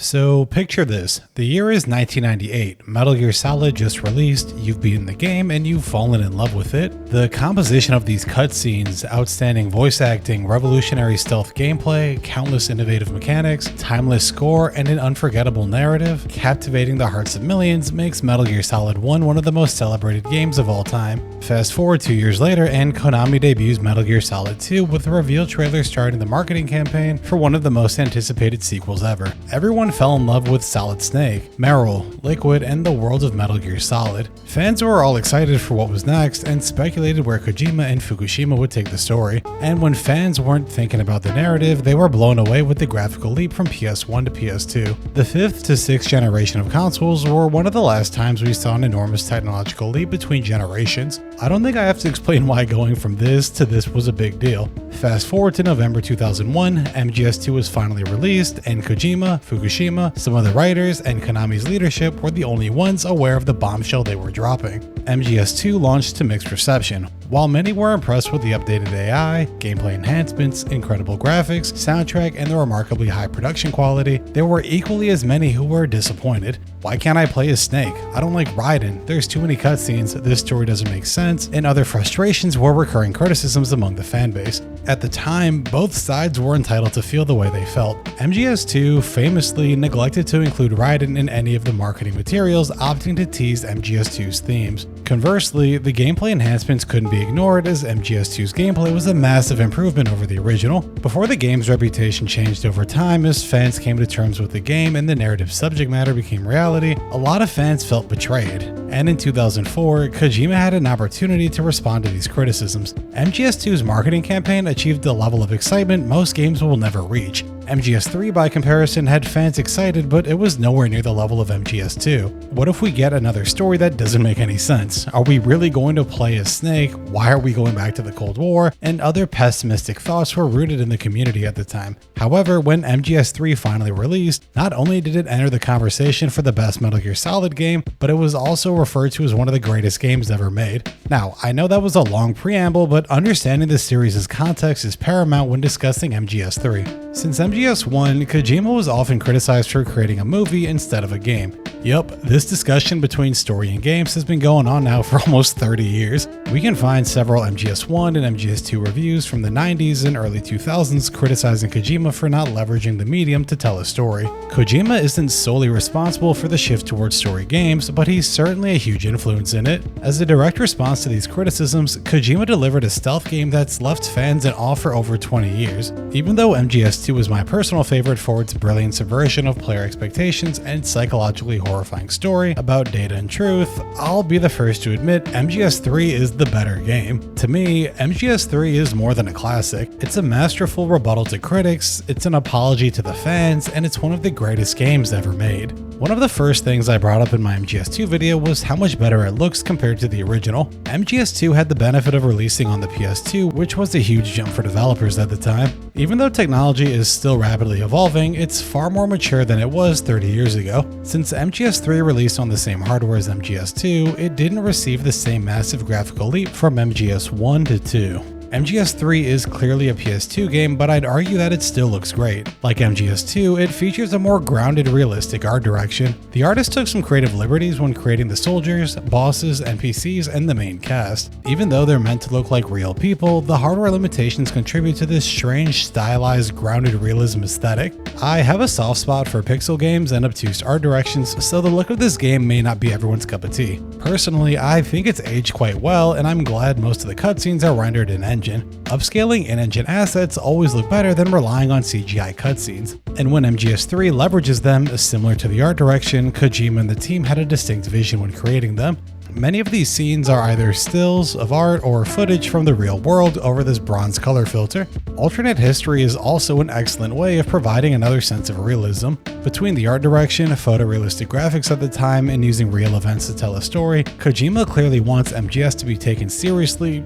So picture this, the year is 1998, Metal Gear Solid just released, you've beaten the game and you've fallen in love with it. The composition of these cutscenes, outstanding voice acting, revolutionary stealth gameplay, countless innovative mechanics, timeless score, and an unforgettable narrative, captivating the hearts of millions makes Metal Gear Solid 1 one of the most celebrated games of all time. Fast forward 2 years later and Konami debuts Metal Gear Solid 2 with a reveal trailer starting the marketing campaign for one of the most anticipated sequels ever. Everyone fell in love with Solid Snake, Meryl, Liquid, and the world of Metal Gear Solid. Fans were all excited for what was next and speculated where Kojima and Fukushima would take the story. And when fans weren't thinking about the narrative, they were blown away with the graphical leap from PS1 to PS2. The 5th to 6th generation of consoles were one of the last times we saw an enormous technological leap between generations. I don't think I have to explain why going from this to this was a big deal. Fast forward to November 2001, MGS2 was finally released, and Kojima, Fukushima, some of the writers, and Konami's leadership were the only ones aware of the bombshell they were dropping. MGS2 launched to mixed reception. While many were impressed with the updated AI, gameplay enhancements, incredible graphics, soundtrack, and the remarkably high production quality, there were equally as many who were disappointed. Why can't I play as Snake? I don't like Raiden, there's too many cutscenes, this story doesn't make sense, and other frustrations were recurring criticisms among the fanbase. At the time, both sides were entitled to feel the way they felt. MGS2 famously neglected to include Raiden in any of the marketing materials, opting to tease MGS2's themes. Conversely, the gameplay enhancements couldn't be ignored as MGS2's gameplay was a massive improvement over the original. Before the game's reputation changed over time as fans came to terms with the game and the narrative subject matter became reality, a lot of fans felt betrayed. And in 2004, Kojima had an opportunity to respond to these criticisms. MGS2's marketing campaign achieved a level of excitement most games will never reach. MGS3 by comparison had fans excited, but it was nowhere near the level of MGS2. What if we get another story that doesn't make any sense? Are we really going to play as Snake? Why are we going back to the Cold War? And other pessimistic thoughts were rooted in the community at the time. However, when MGS3 finally released, not only did it enter the conversation for the best Metal Gear Solid game, but it was also referred to as one of the greatest games ever made. Now, I know that was a long preamble, but understanding the series' context is paramount when discussing MGS3. Since MGS1, Kojima was often criticized for creating a movie instead of a game. Yup, this discussion between story and games has been going on now for almost 30 years. We can find several MGS1 and MGS2 reviews from the 90s and early 2000s criticizing Kojima for not leveraging the medium to tell a story. Kojima isn't solely responsible for the shift towards story games, but he's certainly a huge influence in it. As a direct response to these criticisms, Kojima delivered a stealth game that's left fans in awe for over 20 years. Even though MGS2 was my personal favorite for its brilliant subversion of player expectations and psychologically horrifying story about data and truth, I'll be the first to admit MGS3 is the better game. To me, MGS3 is more than a classic. It's a masterful rebuttal to critics, it's an apology to the fans, and it's one of the greatest games ever made. One of the first things I brought up in my MGS2 video was how much better it looks compared to the original. MGS2 had the benefit of releasing on the PS2, which was a huge jump for developers at the time. Even though technology is still rapidly evolving, it's far more mature than it was 30 years ago. Since MGS3 released on the same hardware as MGS2, it didn't receive the same massive graphical leap from MGS1 to 2. MGS3 is clearly a PS2 game, but I'd argue that it still looks great. Like MGS2, it features a more grounded, realistic art direction. The artist took some creative liberties when creating the soldiers, bosses, NPCs, and the main cast. Even though they're meant to look like real people, the hardware limitations contribute to this strange, stylized, grounded realism aesthetic. I have a soft spot for pixel games and obtuse art directions, so the look of this game may not be everyone's cup of tea. Personally, I think it's aged quite well, and I'm glad most of the cutscenes are rendered in engine. Upscaling in-engine assets always look better than relying on CGI cutscenes, and when MGS3 leverages them, similar to the art direction, Kojima and the team had a distinct vision when creating them. Many of these scenes are either stills of art or footage from the real world over this bronze color filter. Alternate history is also an excellent way of providing another sense of realism. Between the art direction, photorealistic graphics at the time, and using real events to tell a story, Kojima clearly wants MGS to be taken seriously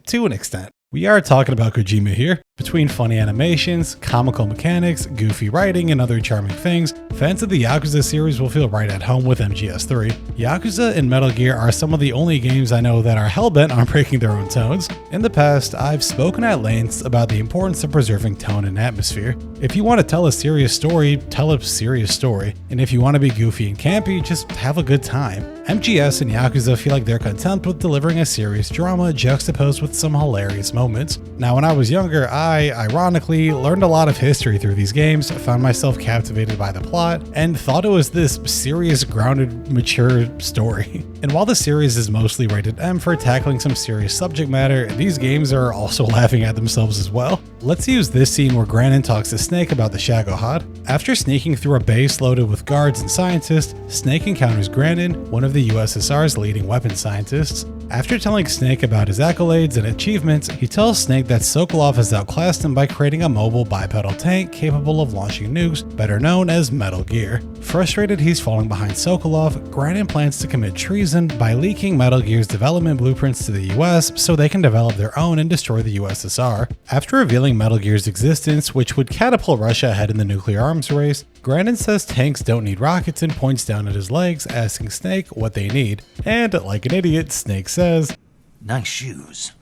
to an extent. We are talking about Kojima here. Between funny animations, comical mechanics, goofy writing, and other charming things, fans of the Yakuza series will feel right at home with MGS3. Yakuza and Metal Gear are some of the only games I know that are hellbent on breaking their own tones. In the past, I've spoken at lengths about the importance of preserving tone and atmosphere. If you want to tell a serious story, tell a serious story. And if you want to be goofy and campy, just have a good time. MGS and Yakuza feel like they're content with delivering a serious drama juxtaposed with some hilarious moments. Now, when I was younger, I, ironically, learned a lot of history through these games, found myself captivated by the plot, and thought it was this serious, grounded, mature story. And while the series is mostly rated M for tackling some serious subject matter, these games are also laughing at themselves as well. Let's use this scene where Granin talks to Snake about the Shagohod. After sneaking through a base loaded with guards and scientists, Snake encounters Granin, one of the USSR's leading weapons scientists. After telling Snake about his accolades and achievements, he tells Snake that Sokolov has outclassed him by creating a mobile bipedal tank capable of launching nukes, better known as Metal Gear. Frustrated he's falling behind Sokolov, Granin plans to commit treason by leaking Metal Gear's development blueprints to the US so they can develop their own and destroy the USSR. After revealing Metal Gear's existence, which would catapult Russia ahead in the nuclear arms race, Granin says tanks don't need rockets and points down at his legs, asking Snake what they need. And like an idiot, Snake says, "Nice shoes."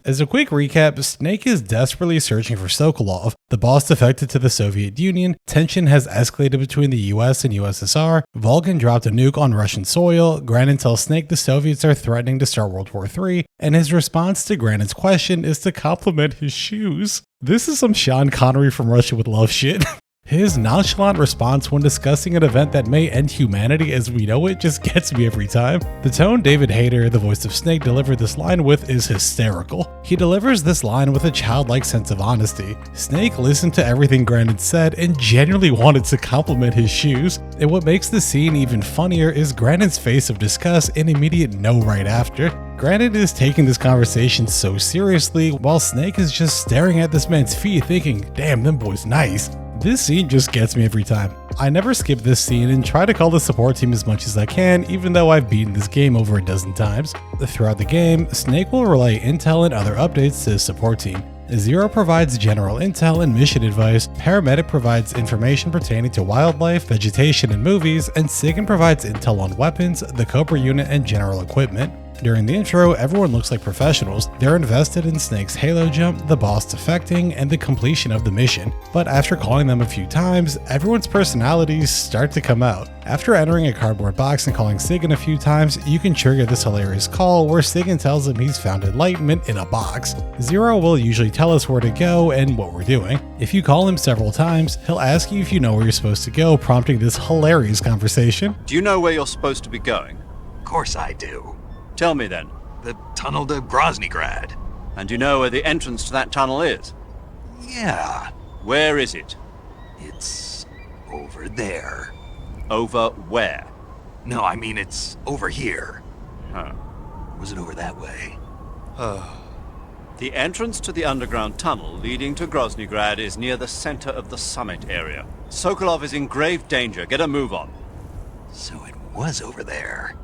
As a quick recap, Snake is desperately searching for Sokolov. The boss defected to the Soviet Union, tension has escalated between the US and USSR, Volgan dropped a nuke on Russian soil, Granin tells Snake the Soviets are threatening to start World War III, and his response to Granin's question is to compliment his shoes. This is some Sean Connery from Russia with Love shit. His nonchalant response when discussing an event that may end humanity as we know it just gets me every time. The tone David Hayter, the voice of Snake, delivered this line with is hysterical. He delivers this line with a childlike sense of honesty. Snake listened to everything Granin said and genuinely wanted to compliment his shoes. And what makes the scene even funnier is Granin's face of disgust and immediate no right after. Granin is taking this conversation so seriously while Snake is just staring at this man's feet thinking, damn, them boys nice. This scene just gets me every time. I never skip this scene and try to call the support team as much as I can, even though I've beaten this game over a dozen times. Throughout the game, Snake will relay intel and other updates to his support team. Zero provides general intel and mission advice, Paramedic provides information pertaining to wildlife, vegetation, and movies, and Sigan provides intel on weapons, the Cobra unit, and general equipment. During the intro, everyone looks like professionals. They're invested in Snake's halo jump, the boss defecting, and the completion of the mission. But after calling them a few times, everyone's personalities start to come out. After entering a cardboard box and calling Sigan a few times, you can trigger this hilarious call where Sigan tells him he's found enlightenment in a box. Zero will usually tell us where to go and what we're doing. If you call him several times, he'll ask you if you know where you're supposed to go, prompting this hilarious conversation. Do you know where you're supposed to be going? Of course I do. Tell me then. The tunnel to Groznygrad. And you know where the entrance to that tunnel is? Yeah, Where is it? it's over there. Over where? No, I mean it's over here. Huh. Was it over that way? The entrance to the underground tunnel leading to Groznygrad is near the center of the summit area. Sokolov is in grave danger. Get a move on. So it was over there.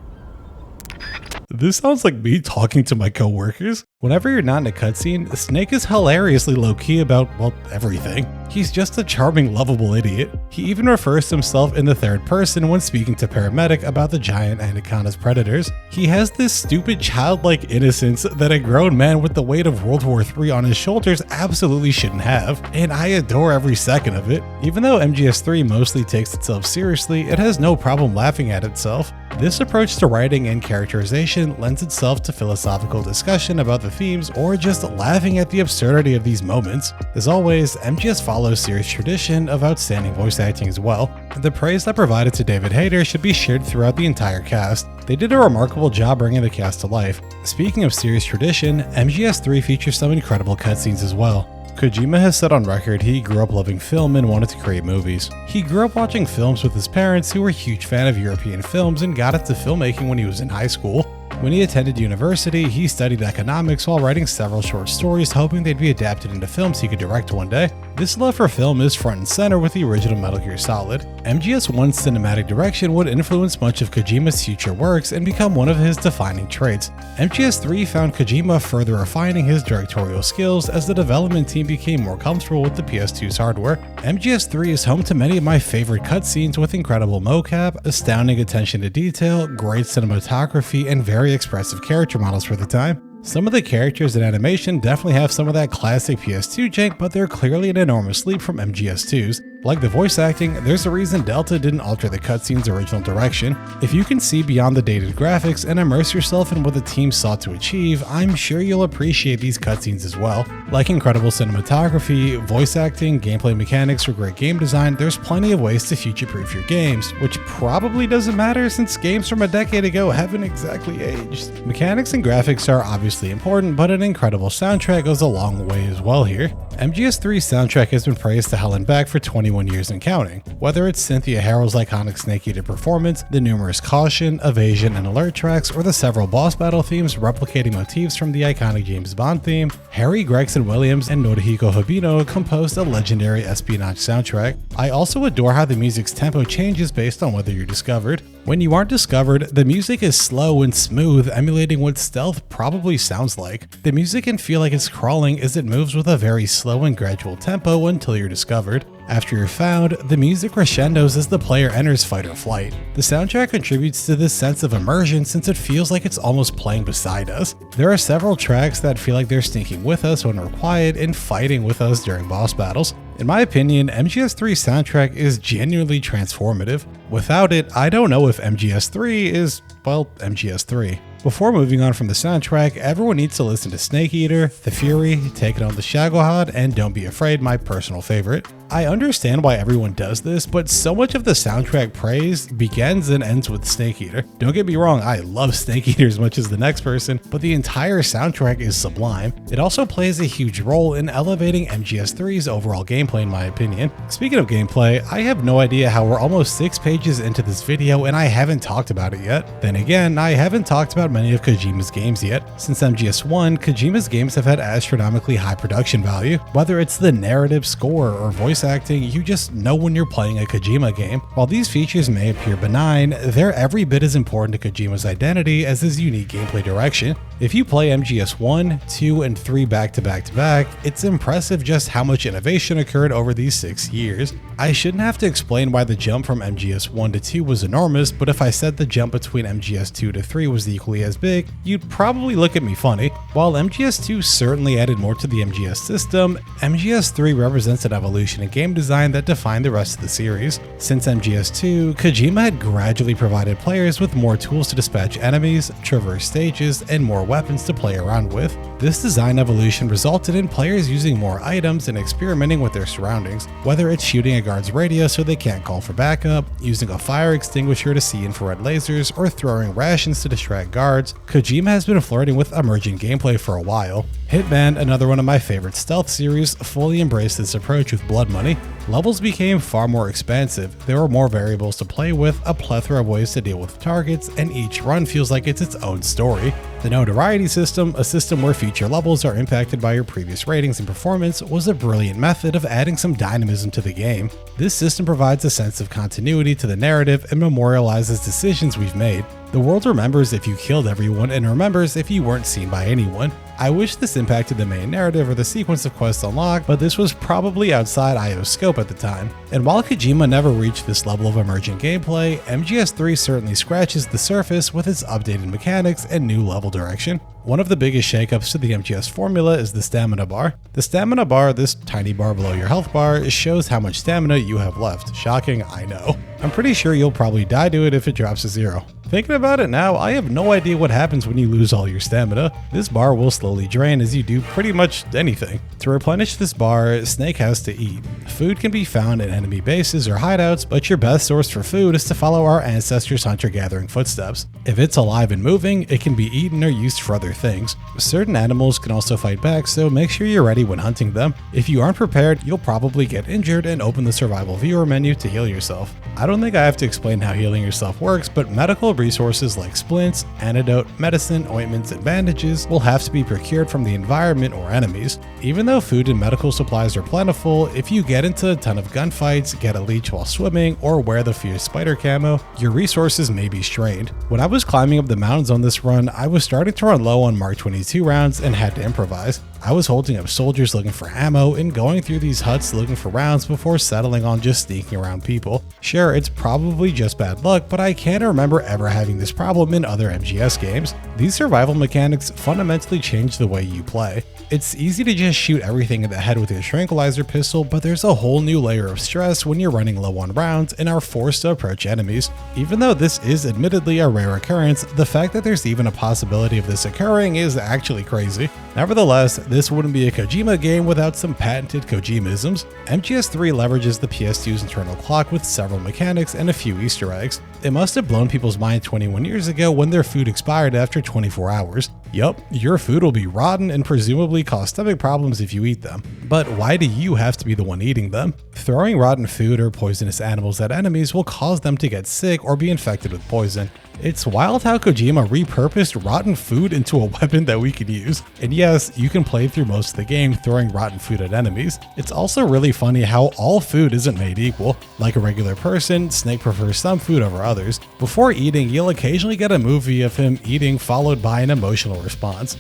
This sounds like me talking to my coworkers. Whenever you're not in a cutscene, Snake is hilariously low-key about, well, everything. He's just a charming, lovable idiot. He even refers to himself in the third person when speaking to Paramedic about the giant anaconda's predators. He has this stupid childlike innocence that a grown man with the weight of World War III on his shoulders absolutely shouldn't have, and I adore every second of it. Even though MGS3 mostly takes itself seriously, it has no problem laughing at itself. This approach to writing and characterization lends itself to philosophical discussion about the themes or just laughing at the absurdity of these moments. As always, MGS follows series tradition of outstanding voice acting as well. The praise that provided to David Hayter should be shared throughout the entire cast. They did a remarkable job bringing the cast to life. Speaking of series tradition, MGS3 features some incredible cutscenes as well. Kojima has said on record he grew up loving film and wanted to create movies. He grew up watching films with his parents who were a huge fan of European films and got into filmmaking when he was in high school. When he attended university, he studied economics while writing several short stories hoping they'd be adapted into films he could direct one day. This love for film is front and center with the original Metal Gear Solid. MGS1's cinematic direction would influence much of Kojima's future works and become one of his defining traits. MGS3 found Kojima further refining his directorial skills as the development team became more comfortable with the PS2's hardware. MGS3 is home to many of my favorite cutscenes with incredible mocap, astounding attention to detail, great cinematography, and very expressive character models for the time. Some of the characters and animation definitely have some of that classic PS2 jank, but they're clearly an enormous leap from MGS2's. Like the voice acting, there's a reason Delta didn't alter the cutscene's original direction. If you can see beyond the dated graphics and immerse yourself in what the team sought to achieve, I'm sure you'll appreciate these cutscenes as well. Like incredible cinematography, voice acting, gameplay mechanics, or great game design, there's plenty of ways to future-proof your games, which probably doesn't matter since games from a decade ago haven't exactly aged. Mechanics and graphics are obviously important, but an incredible soundtrack goes a long way as well here. MGS3's soundtrack has been praised to hell and back for 21 years and counting. Whether it's Cynthia Harrell's iconic Snake Eater performance, the numerous Caution, Evasion, and Alert tracks, or the several boss battle themes replicating motifs from the iconic James Bond theme, Harry Gregson Williams and Norihiko Hibino composed a legendary espionage soundtrack. I also adore how the music's tempo changes based on whether you're discovered. When you aren't discovered, the music is slow and smooth, emulating what stealth probably sounds like. The music can feel like it's crawling as it moves with a very slow and gradual tempo until you're discovered. After you're found, the music crescendos as the player enters fight or flight. The soundtrack contributes to this sense of immersion since it feels like it's almost playing beside us. There are several tracks that feel like they're sneaking with us when we're quiet and fighting with us during boss battles. In my opinion, MGS3's soundtrack is genuinely transformative. Without it, I don't know if MGS3 is, well, MGS3. Before moving on from the soundtrack, everyone needs to listen to Snake Eater, The Fury, Take It on the Shagohod, and Don't Be Afraid, my personal favorite. I understand why everyone does this, but so much of the soundtrack praise begins and ends with Snake Eater. Don't get me wrong, I love Snake Eater as much as the next person, but the entire soundtrack is sublime. It also plays a huge role in elevating MGS3's overall gameplay in my opinion. Speaking of gameplay, I have no idea how we're almost 6 pages into this video and I haven't talked about it yet. Then again, I haven't talked about many of Kojima's games yet. Since MGS1, Kojima's games have had astronomically high production value. Whether it's the narrative, score, or voice acting, you just know when you're playing a Kojima game. While these features may appear benign, they're every bit as important to Kojima's identity as his unique gameplay direction. If you play MGS 1, 2, and 3 back to back to back, it's impressive just how much innovation occurred over these 6 years. I shouldn't have to explain why the jump from MGS 1 to 2 was enormous, but if I said the jump between MGS 2 to 3 was equally as big, you'd probably look at me funny. While MGS 2 certainly added more to the MGS system, MGS 3 represents an evolution in game design that defined the rest of the series. Since MGS 2, Kojima had gradually provided players with more tools to dispatch enemies, traverse stages, and more weapons to play around with. This design evolution resulted in players using more items and experimenting with their surroundings, whether it's shooting a guard's radio so they can't call for backup, using a fire extinguisher to see infrared lasers, or throwing rations to distract guards. Kojima has been flirting with emergent gameplay for a while. Hitman, another one of my favorite stealth series, fully embraced this approach with Blood Money. Levels became far more expansive, there were more variables to play with, a plethora of ways to deal with targets, and each run feels like it's its own story. The notoriety system, a system where future levels are impacted by your previous ratings and performance, was a brilliant method of adding some dynamism to the game. This system provides a sense of continuity to the narrative and memorializes decisions we've made. The world remembers if you killed everyone and remembers if you weren't seen by anyone. I wish this impacted the main narrative or the sequence of quests unlocked, but this was probably outside IO's scope at the time. And while Kojima never reached this level of emergent gameplay, MGS3 certainly scratches the surface with its updated mechanics and new level direction. One of the biggest shakeups to the MGS formula is the stamina bar. The stamina bar, this tiny bar below your health bar, shows how much stamina you have left. Shocking, I know. I'm pretty sure you'll probably die to it if it drops to 0. Thinking about it now, I have no idea what happens when you lose all your stamina. This bar will slowly drain as you do pretty much anything. To replenish this bar, Snake has to eat. Food can be found in enemy bases or hideouts, but your best source for food is to follow our ancestors' hunter-gathering footsteps. If it's alive and moving, it can be eaten or used for other things. Certain animals can also fight back, so make sure you're ready when hunting them. If you aren't prepared, you'll probably get injured and open the survival viewer menu to heal yourself. I don't think I have to explain how healing yourself works, but medical resources like splints, antidote, medicine, ointments, and bandages will have to be procured from the environment or enemies. Even though food and medical supplies are plentiful, if you get into a ton of gunfights, get a leech while swimming, or wear the fierce spider camo, your resources may be strained. When I was climbing up the mountains on this run, I was starting to run low on Mark 22 rounds and had to improvise. I was holding up soldiers looking for ammo and going through these huts looking for rounds before settling on just sneaking around people. Sure, it's probably just bad luck, but I can't remember ever having this problem in other MGS games. These survival mechanics fundamentally change the way you play. It's easy to just shoot everything in the head with your tranquilizer pistol, but there's a whole new layer of stress when you're running low on rounds and are forced to approach enemies. Even though this is admittedly a rare occurrence, the fact that there's even a possibility of this occurring is actually crazy. Nevertheless, this wouldn't be a Kojima game without some patented Kojimisms. MGS3 leverages the PS2's internal clock with several mechanics and a few Easter eggs. It must have blown people's mind 21 years ago when their food expired after 24 hours. Yup, your food will be rotten and presumably cause stomach problems if you eat them. But why do you have to be the one eating them? Throwing rotten food or poisonous animals at enemies will cause them to get sick or be infected with poison. It's wild how Kojima repurposed rotten food into a weapon that we could use. And yes, you can play through most of the game throwing rotten food at enemies. It's also really funny how all food isn't made equal. Like a regular person, Snake prefers some food over others. Before eating, you'll occasionally get a movie of him eating followed by an emotional response.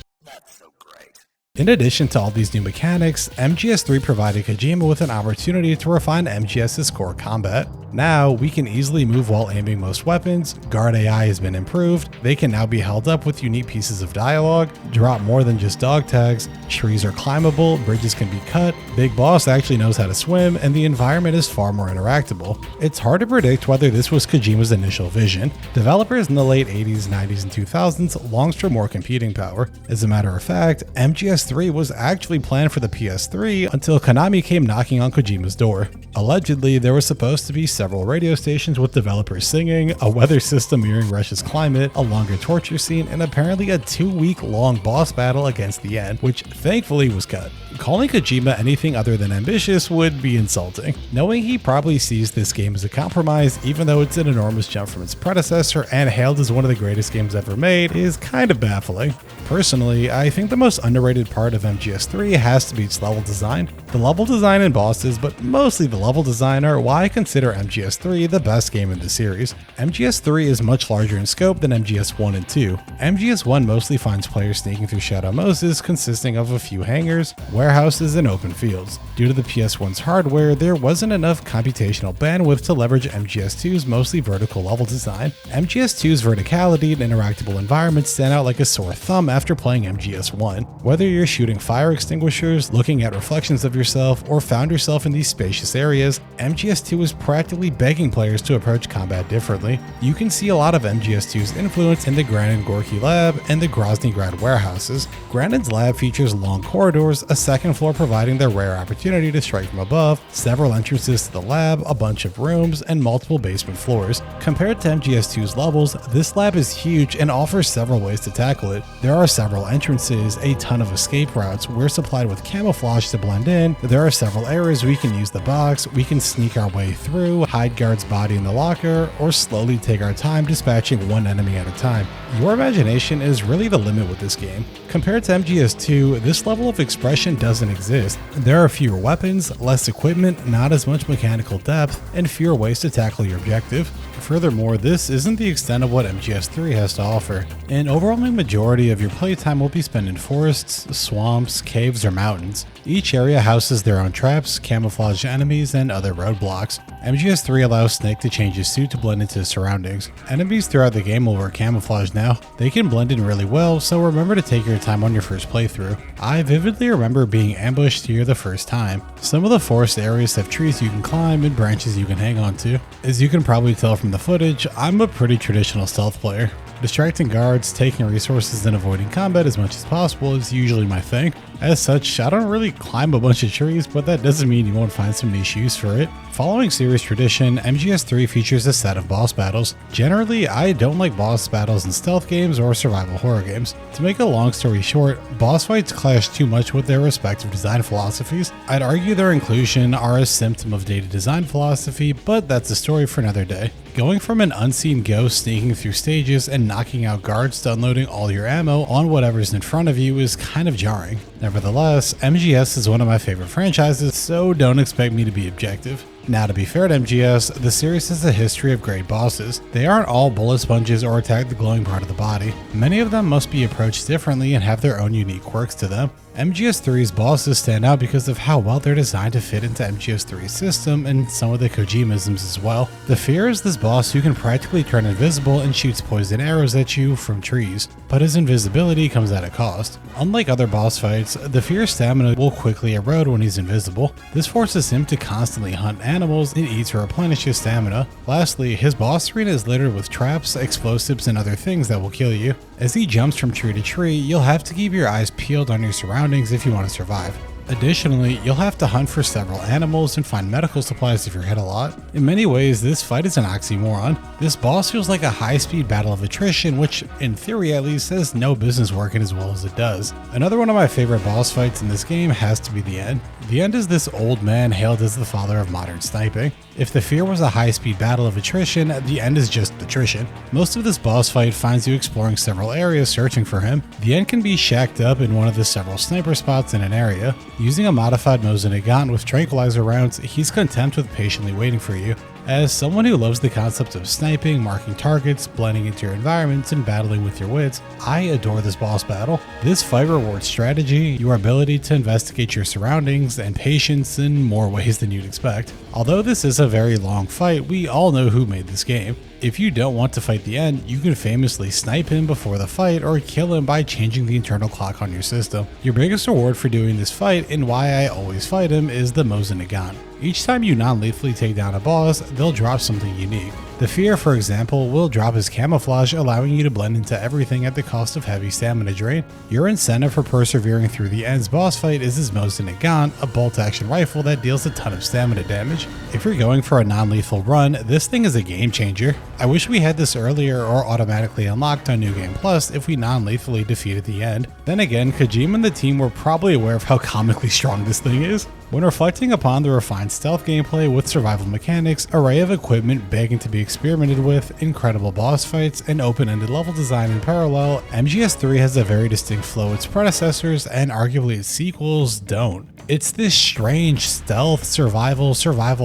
In addition to all these new mechanics, MGS3 provided Kojima with an opportunity to refine MGS's core combat. Now, we can easily move while aiming most weapons, guard AI has been improved, they can now be held up with unique pieces of dialogue, drop more than just dog tags, trees are climbable, bridges can be cut, Big Boss actually knows how to swim, and the environment is far more interactable. It's hard to predict whether this was Kojima's initial vision. Developers in the late 80s, 90s, and 2000s longed for more computing power. As a matter of fact, MGS3 was actually planned for the PS3 until Konami came knocking on Kojima's door. Allegedly, there was supposed to be several radio stations with developers singing, a weather system mirroring Russia's climate, a longer torture scene, and apparently a 2-week-long boss battle against the end, which thankfully was cut. Calling Kojima anything other than ambitious would be insulting. Knowing he probably sees this game as a compromise, even though it's an enormous jump from its predecessor and hailed as one of the greatest games ever made, is kind of baffling. Personally, I think the most underrated part of MGS3 has to be its level design. The level design and bosses, but mostly the level design, are why I consider MGS3 the best game in the series. MGS3 is much larger in scope than MGS1 and 2. MGS1 mostly finds players sneaking through Shadow Moses, consisting of a few hangars, warehouses, and open fields. Due to the PS1's hardware, there wasn't enough computational bandwidth to leverage MGS2's mostly vertical level design. MGS2's verticality and interactable environments stand out like a sore thumb after playing MGS1. Whether you're shooting fire extinguishers, looking at reflections of yourself, or found yourself in these spacious areas, MGS2 is practically begging players to approach combat differently. You can see a lot of MGS2's influence in the Granin Gorky lab and the Grozny Grad warehouses. Granin's lab features long corridors, a second floor providing the rare opportunity to strike from above, several entrances to the lab, a bunch of rooms, and multiple basement floors. Compared to MGS2's levels, this lab is huge and offers several ways to tackle it. There are several entrances, a ton of escape routes, we're supplied with camouflage to blend in, there are several areas we can use the box, we can sneak our way through, hide guard's body in the locker, or slowly take our time dispatching one enemy at a time. Your imagination is really the limit with this game. Compared to MGS2, this level of expression doesn't exist. There are fewer weapons, less equipment, not as much mechanical depth, and fewer ways to tackle your objective. Furthermore, this isn't the extent of what MGS3 has to offer. An overwhelming majority of your playtime will be spent in forests, swamps, caves, or mountains. Each area houses their own traps, camouflage enemies, and other roadblocks. MGS3 allows Snake to change his suit to blend into his surroundings. Enemies throughout the game will wear camouflage now. They can blend in really well, so remember to take your time on your first playthrough. I vividly remember being ambushed here the first time. Some of the forest areas have trees you can climb and branches you can hang on to. As you can probably tell from the footage, I'm a pretty traditional stealth player. Distracting guards, taking resources, and avoiding combat as much as possible is usually my thing. As such, I don't really climb a bunch of trees, but that doesn't mean you won't find some niche use for it. Following series tradition, MGS3 features a set of boss battles. Generally, I don't like boss battles in stealth games or survival horror games. To make a long story short, boss fights clash too much with their respective design philosophies. I'd argue their inclusion are a symptom of dated design philosophy, but that's a story for another day. Going from an unseen ghost sneaking through stages and knocking out guards to unloading all your ammo on whatever's in front of you is kind of jarring. Nevertheless, MGS is one of my favorite franchises, so don't expect me to be objective. Now, to be fair to MGS, the series has a history of great bosses. They aren't all bullet sponges or attack the glowing part of the body. Many of them must be approached differently and have their own unique quirks to them. MGS3's bosses stand out because of how well they're designed to fit into MGS3's system and some of the Kojimisms as well. The Fear is this boss who can practically turn invisible and shoots poison arrows at you from trees, but his invisibility comes at a cost. Unlike other boss fights, the Fear's stamina will quickly erode when he's invisible. This forces him to constantly hunt animals and eat to replenish his stamina. Lastly, his boss arena is littered with traps, explosives, and other things that will kill you. As he jumps from tree to tree, you'll have to keep your eyes peeled on your surroundings if you want to survive. Additionally, you'll have to hunt for several animals and find medical supplies if you're hit a lot. In many ways, this fight is an oxymoron. This boss feels like a high-speed battle of attrition, which, in theory at least, has no business working as well as it does. Another one of my favorite boss fights in this game has to be the end. The end is this old man hailed as the father of modern sniping. If the Fear was a high-speed battle of attrition, the end is just attrition. Most of this boss fight finds you exploring several areas searching for him. The end can be shacked up in one of the several sniper spots in an area. Using a modified Mosin Nagant with tranquilizer rounds, he's content with patiently waiting for you. As someone who loves the concept of sniping, marking targets, blending into your environments, and battling with your wits, I adore this boss battle. This fight rewards strategy, your ability to investigate your surroundings, and patience in more ways than you'd expect. Although this is a very long fight, we all know who made this game. If you don't want to fight the end, you can famously snipe him before the fight or kill him by changing the internal clock on your system. Your biggest reward for doing this fight, and why I always fight him, is the Mosin Nagant. Each time you non-lethally take down a boss, they'll drop something unique. The Fear, for example, will drop his camouflage, allowing you to blend into everything at the cost of heavy stamina drain. Your incentive for persevering through the end's boss fight is his Mosin Nagant, a bolt-action rifle that deals a ton of stamina damage. If you're going for a non-lethal run, this thing is a game changer. I wish we had this earlier or automatically unlocked on New Game Plus if we non-lethally defeated the end. Then again, Kojima and the team were probably aware of how comically strong this thing is. When reflecting upon the refined stealth gameplay with survival mechanics, array of equipment begging to be experimented with, incredible boss fights, and open-ended level design in parallel, MGS3 has a very distinct flow its predecessors and arguably its sequels don't. It's this strange stealth, survival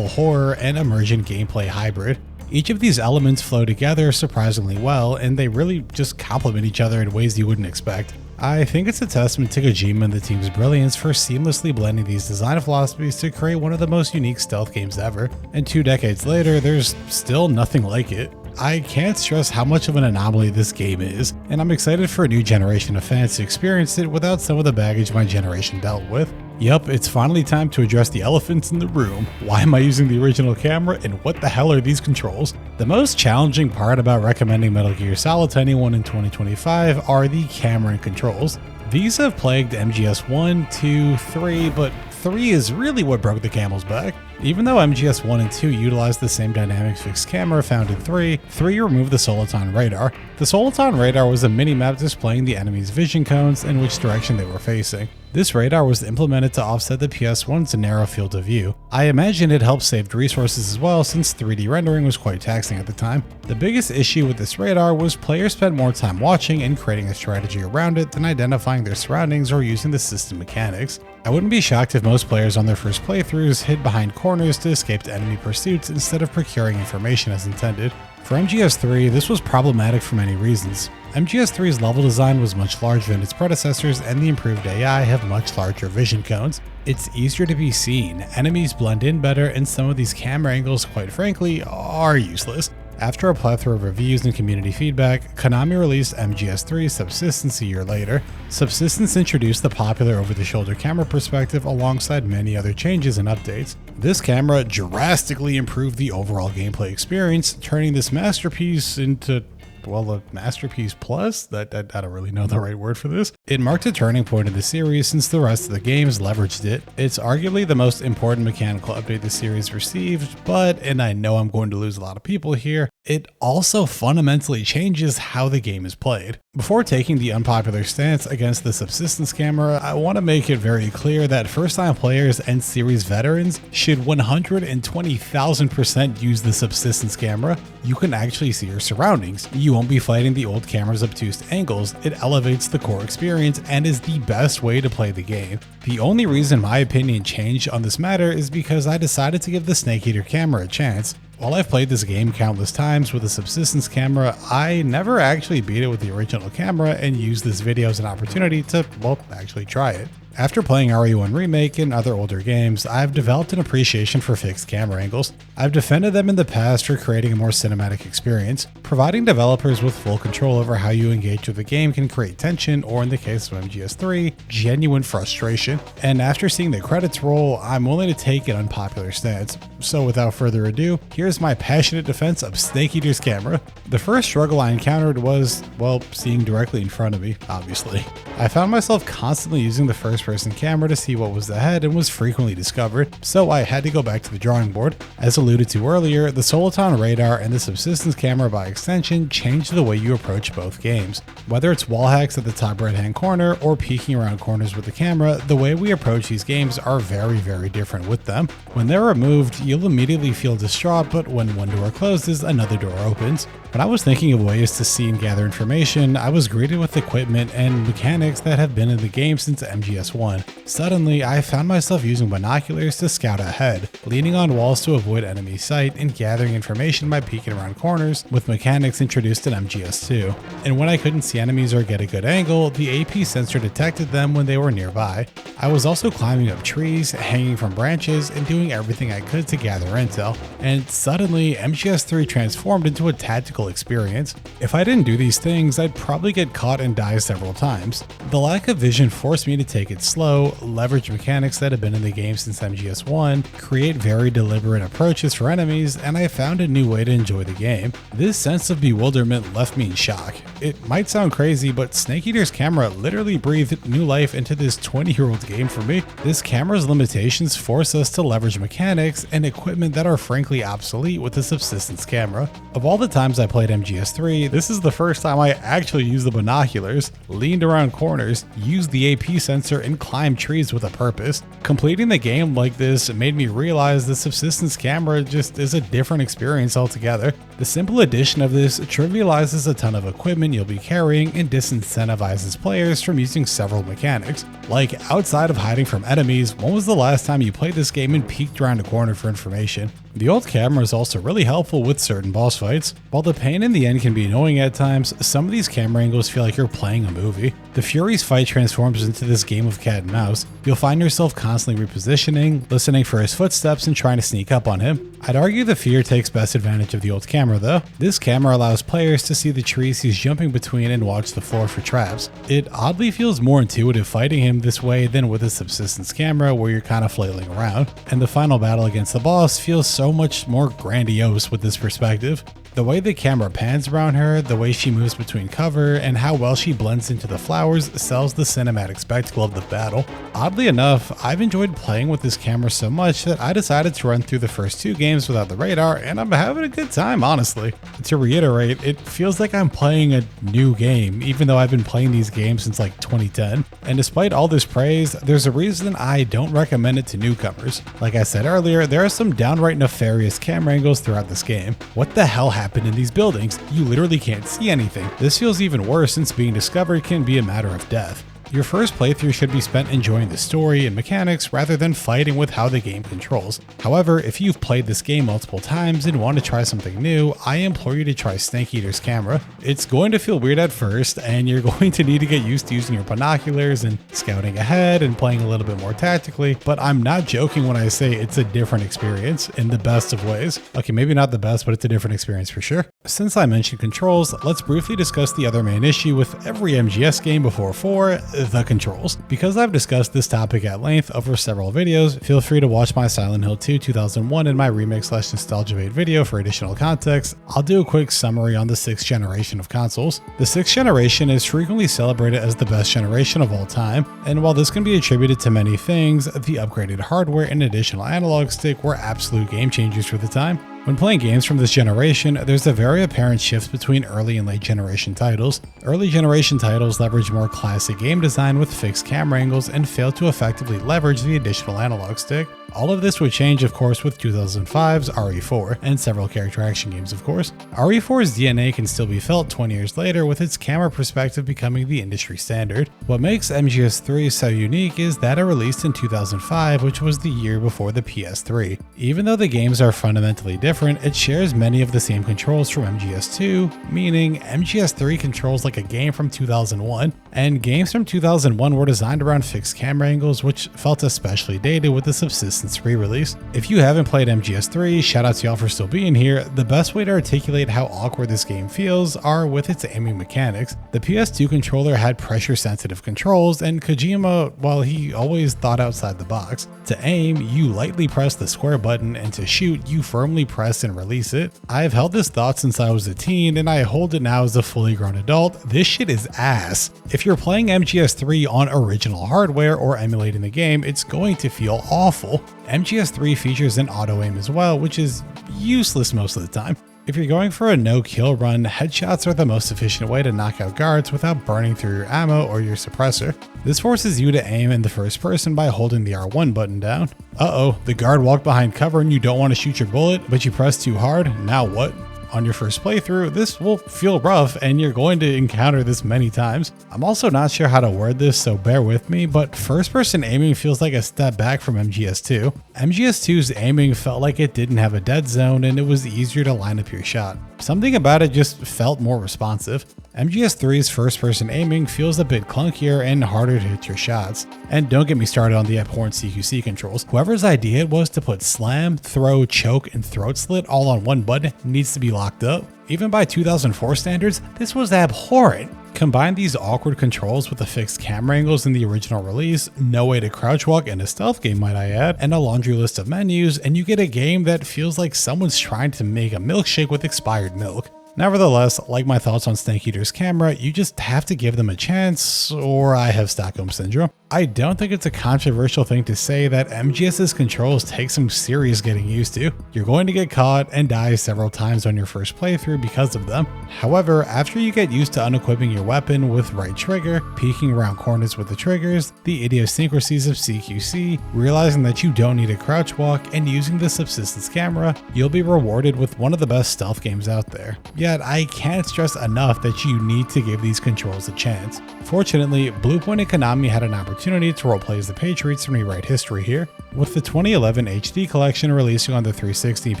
horror, and immersion gameplay hybrid. Each of these elements flow together surprisingly well, and they really just complement each other in ways you wouldn't expect. I think it's a testament to Kojima and the team's brilliance for seamlessly blending these design philosophies to create one of the most unique stealth games ever, and 2 decades later, there's still nothing like it. I can't stress how much of an anomaly this game is, and I'm excited for a new generation of fans to experience it without some of the baggage my generation dealt with. Yup, it's finally time to address the elephants in the room. Why am I using the original camera, and what the hell are these controls? The most challenging part about recommending Metal Gear Solid to anyone in 2025 are the camera and controls. These have plagued MGS 1, 2, 3, but 3 is really what broke the camel's back. Even though MGS 1 and 2 utilized the same dynamic fixed camera found in 3 removed the Soliton radar. The Soliton radar was a mini-map displaying the enemy's vision cones and which direction they were facing. This radar was implemented to offset the PS1's narrow field of view. I imagine it helped save resources as well, since 3D rendering was quite taxing at the time. The biggest issue with this radar was players spent more time watching and creating a strategy around it than identifying their surroundings or using the system mechanics. I wouldn't be shocked if most players on their first playthroughs hid behind corners to escape enemy pursuits instead of procuring information as intended. For MGS3, this was problematic for many reasons. MGS3's level design was much larger than its predecessors, and the improved AI have much larger vision cones. It's easier to be seen, enemies blend in better, and some of these camera angles, quite frankly, are useless. After a plethora of reviews and community feedback, Konami released MGS3 Subsistence a year later. Subsistence introduced the popular over-the-shoulder camera perspective alongside many other changes and updates. This camera drastically improved the overall gameplay experience, turning this masterpiece into well, a masterpiece plus? I don't really know the right word for this. It marked a turning point in the series since the rest of the games leveraged it. It's arguably the most important mechanical update the series received, but, and I know I'm going to lose a lot of people here, it also fundamentally changes how the game is played. Before taking the unpopular stance against the Subsistence camera, I want to make it very clear that first-time players and series veterans should 120,000% use the Subsistence camera. You can actually see your surroundings. You won't be fighting the old camera's obtuse angles. It elevates the core experience and is the best way to play the game. The only reason my opinion changed on this matter is because I decided to give the Snake Eater camera a chance. While I've played this game countless times with a Subsistence camera, I never actually beat it with the original camera and used this video as an opportunity to, well, actually try it. After playing RE1 Remake and other older games, I've developed an appreciation for fixed camera angles. I've defended them in the past for creating a more cinematic experience. Providing developers with full control over how you engage with the game can create tension, or in the case of MGS3, genuine frustration. And after seeing the credits roll, I'm willing to take an unpopular stance. So without further ado, here's my passionate defense of Snake Eater's camera. The first struggle I encountered was, well, seeing directly in front of me, obviously. I found myself constantly using the first-person camera to see what was ahead and was frequently discovered, so I had to go back to the drawing board. As alluded to earlier, the Soliton radar and the Subsistence camera by extension change the way you approach both games. Whether it's wall hacks at the top right-hand corner or peeking around corners with the camera, the way we approach these games are very, very different with them. When they're removed, you'll immediately feel distraught, but when one door closes, another door opens. When I was thinking of ways to see and gather information, I was greeted with equipment and mechanics that have been in the game since MGS1. Suddenly, I found myself using binoculars to scout ahead, leaning on walls to avoid enemy sight, and gathering information by peeking around corners with mechanics introduced in MGS2. And when I couldn't see enemies or get a good angle, the AP sensor detected them when they were nearby. I was also climbing up trees, hanging from branches, and doing everything I could to gather intel. And suddenly, MGS3 transformed into a tactical experience. If I didn't do these things, I'd probably get caught and die several times. The lack of vision forced me to take it slow, leverage mechanics that have been in the game since MGS1, create very deliberate approaches for enemies, and I found a new way to enjoy the game. This sense of bewilderment left me in shock. It might sound crazy, but Snake Eater's camera literally breathed new life into this 20-year-old game for me. This camera's limitations force us to leverage mechanics and equipment that are frankly obsolete with the Subsistence camera. Of all the times I played MGS3, this is the first time I actually used the binoculars, leaned around corners, used the AP sensor, and climbed trees with a purpose. Completing the game like this made me realize the Subsistence camera just is a different experience altogether. The simple addition of this trivializes a ton of equipment you'll be carrying and disincentivizes players from using several mechanics. Like, outside of hiding from enemies, when was the last time you played this game and peeked around a corner for information? The old camera is also really helpful with certain boss fights. While the pain in the end can be annoying at times, some of these camera angles feel like you're playing a movie. The Fury's fight transforms into this game of cat and mouse. You'll find yourself constantly repositioning, listening for his footsteps, and trying to sneak up on him. I'd argue the Fear takes best advantage of the old camera though. This camera allows players to see the trees he's jumping between and watch the floor for traps. It oddly feels more intuitive fighting him this way than with a Subsistence camera where you're kind of flailing around. And the final battle against the boss feels so much more grandiose with this perspective. The way the camera pans around her, the way she moves between cover, and how well she blends into the flowers sells the cinematic spectacle of the battle. Oddly enough, I've enjoyed playing with this camera so much that I decided to run through the first two games without the radar, and I'm having a good time, honestly. To reiterate, it feels like I'm playing a new game, even though I've been playing these games since like 2010. And despite all this praise, there's a reason I don't recommend it to newcomers. Like I said earlier, there are some downright nefarious camera angles throughout this game. What the hell happened in these buildings? You literally can't see anything. This feels even worse since being discovered can be a matter of death. Your first playthrough should be spent enjoying the story and mechanics rather than fighting with how the game controls. However, if you've played this game multiple times and want to try something new, I implore you to try Snake Eater's camera. It's going to feel weird at first, and you're going to need to get used to using your binoculars and scouting ahead and playing a little bit more tactically, but I'm not joking when I say it's a different experience in the best of ways. Okay, maybe not the best, but it's a different experience for sure. Since I mentioned controls, let's briefly discuss the other main issue with every MGS game before 4, the controls. Because I've discussed this topic at length over several videos, feel free to watch my Silent Hill 2 2001 and my remake/nostalgia bait video for additional context. I'll do a quick summary on the 6th generation of consoles. The 6th generation is frequently celebrated as the best generation of all time, and while this can be attributed to many things, the upgraded hardware and additional analog stick were absolute game changers for the time. When playing games from this generation, there's a very apparent shift between early and late generation titles. Early generation titles leverage more classic game design with fixed camera angles and fail to effectively leverage the additional analog stick. All of this would change, of course, with 2005's RE4 and several character action games, of course. RE4's DNA can still be felt 20 years later, with its camera perspective becoming the industry standard. What makes MGS3 so unique is that it released in 2005, which was the year before the PS3. Even though the games are fundamentally different, it shares many of the same controls from MGS2, meaning MGS3 controls like a game from 2001, and games from 2001 were designed around fixed camera angles, which felt especially dated with the Subsistence re-release. If you haven't played MGS3, shoutouts to y'all for still being here. The best way to articulate how awkward this game feels are with its aiming mechanics. The PS2 controller had pressure sensitive controls, and Kojima, well, he always thought outside the box. To aim, you lightly press the square button, and to shoot, you firmly press and release it. I've held this thought since I was a teen, and I hold it now as a fully grown adult. This shit is ass. If you're playing MGS3 on original hardware or emulating the game, it's going to feel awful. MGS3 features an auto aim as well, which is useless most of the time. If you're going for a no-kill run, headshots are the most efficient way to knock out guards without burning through your ammo or your suppressor. This forces you to aim in the first person by holding the R1 button down. Uh-oh, the guard walked behind cover and you don't want to shoot your bullet, but you press too hard, now what? On your first playthrough, this will feel rough and you're going to encounter this many times. I'm also not sure how to word this, so bear with me, but first person aiming feels like a step back from MGS2. MGS2's aiming felt like it didn't have a dead zone and it was easier to line up your shot. Something about it just felt more responsive. MGS3's first person aiming feels a bit clunkier and harder to hit your shots. And don't get me started on the abhorrent CQC controls. Whoever's idea it was to put slam, throw, choke, and throat slit all on one button needs to be locked up. Even by 2004 standards, this was abhorrent. Combine these awkward controls with the fixed camera angles in the original release, no way to crouch walk in a stealth game might I add, and a laundry list of menus, and you get a game that feels like someone's trying to make a milkshake with expired milk. Nevertheless, like my thoughts on Snake Eater's camera, you just have to give them a chance, or I have Stockholm Syndrome. I don't think it's a controversial thing to say that MGS's controls take some serious getting used to. You're going to get caught and die several times on your first playthrough because of them. However, after you get used to unequipping your weapon with right trigger, peeking around corners with the triggers, the idiosyncrasies of CQC, realizing that you don't need a crouch walk, and using the Subsistence camera, you'll be rewarded with one of the best stealth games out there. Yet, I can't stress enough that you need to give these controls a chance. Fortunately, Bluepoint and Konami had an opportunity to roleplay as the Patriots and rewrite history here. With the 2011 HD collection releasing on the 360 and